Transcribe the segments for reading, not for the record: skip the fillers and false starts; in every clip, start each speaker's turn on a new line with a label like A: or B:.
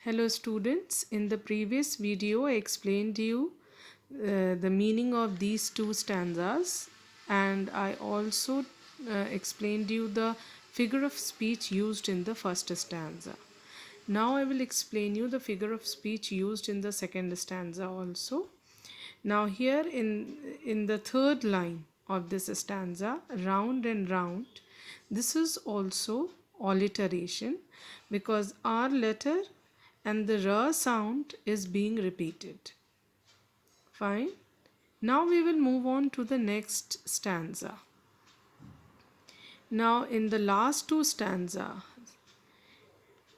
A: Hello students, in the previous video I explained you the meaning of these two stanzas, and I also explained you the figure of speech used in the first stanza. Now I will explain you the figure of speech used in the second stanza also. Now here in the third line of this stanza, round and round, this is also alliteration because R letter and the R sound is being repeated. Fine. Now we will move on to the next stanza. Now in the last two stanza,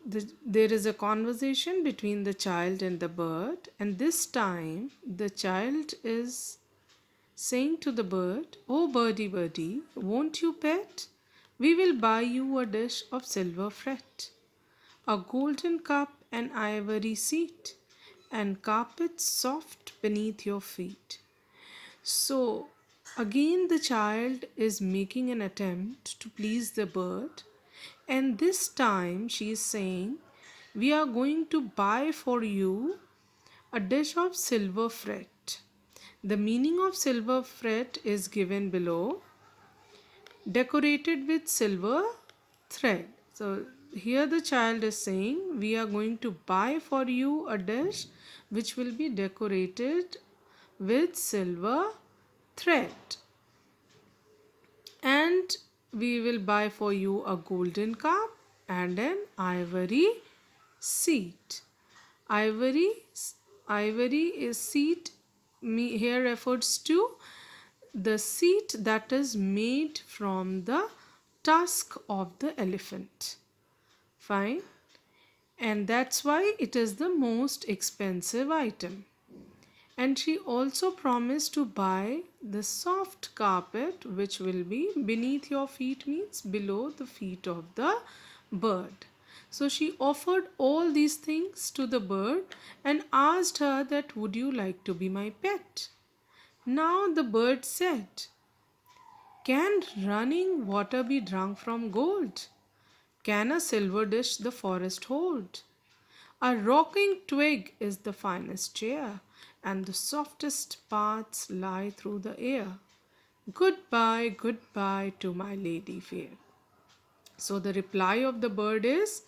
A: there is a conversation between the child and the bird, and this time the child is saying to the bird, "Oh birdie, birdie, won't you pet? We will buy you a dish of silver fret, a golden cup and ivory seat, and carpets soft beneath your feet." So, again, the child is making an attempt to please the bird, and this time she is saying, "We are going to buy for you a dish of silver fret." The meaning of silver fret is given below, decorated with silver thread. So here the child is saying, "We are going to buy for you a dish which will be decorated with silver thread, and we will buy for you a golden cup and an ivory seat." Ivory is seat, here refers to the seat that is made from the tusk of the elephant. Fine. And that's why it is the most expensive item. And she also promised to buy the soft carpet which will be beneath your feet, means below the feet of the bird. So she offered all these things to the bird and asked her that, "Would you like to be my pet?" Now the bird said, "Can running water be drunk from gold? Can a silver dish the forest hold? A rocking twig is the finest chair, and the softest paths lie through the air. Goodbye, goodbye to my lady fair." So the reply of the bird is,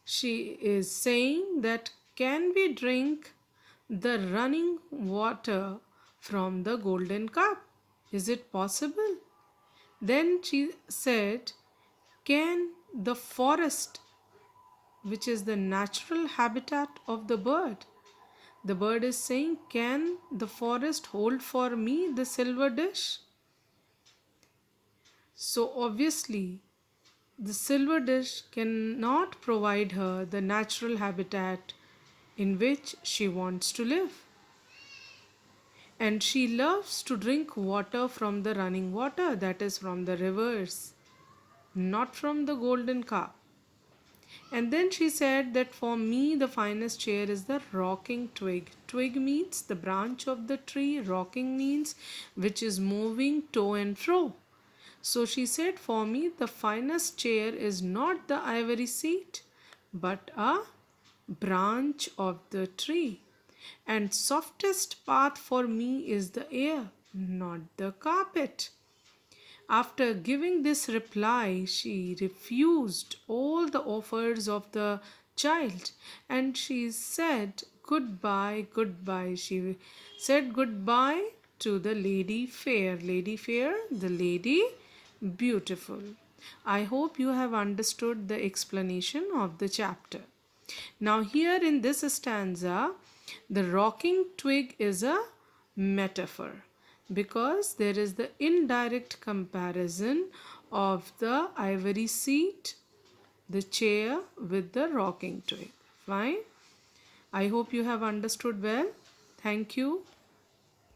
A: she is saying that, "Can we drink the running water from the golden cup? Is it possible?" Then she said, "Can the forest, which is the natural habitat of the bird," the bird is saying, "Can the forest hold for me the silver dish?" So obviously, the silver dish cannot provide her the natural habitat in which she wants to live. And she loves to drink water from the running water, that is from the rivers, not from the golden cup. And then she said that, "For me the finest chair is the rocking twig." Twig means the branch of the tree, rocking means which is moving to and fro. So she said, "For me the finest chair is not the ivory seat, but a branch of the tree. And softest path for me is the air, not the carpet." After giving this reply, she refused all the offers of the child, and she said goodbye, goodbye. She said goodbye to the lady fair. Lady fair, the lady beautiful. I hope you have understood the explanation of the chapter. Now, here in this stanza, the rocking twig is a metaphor because there is the indirect comparison of the ivory seat, the chair, with the rocking twig. Fine. I hope you have understood well. Thank you.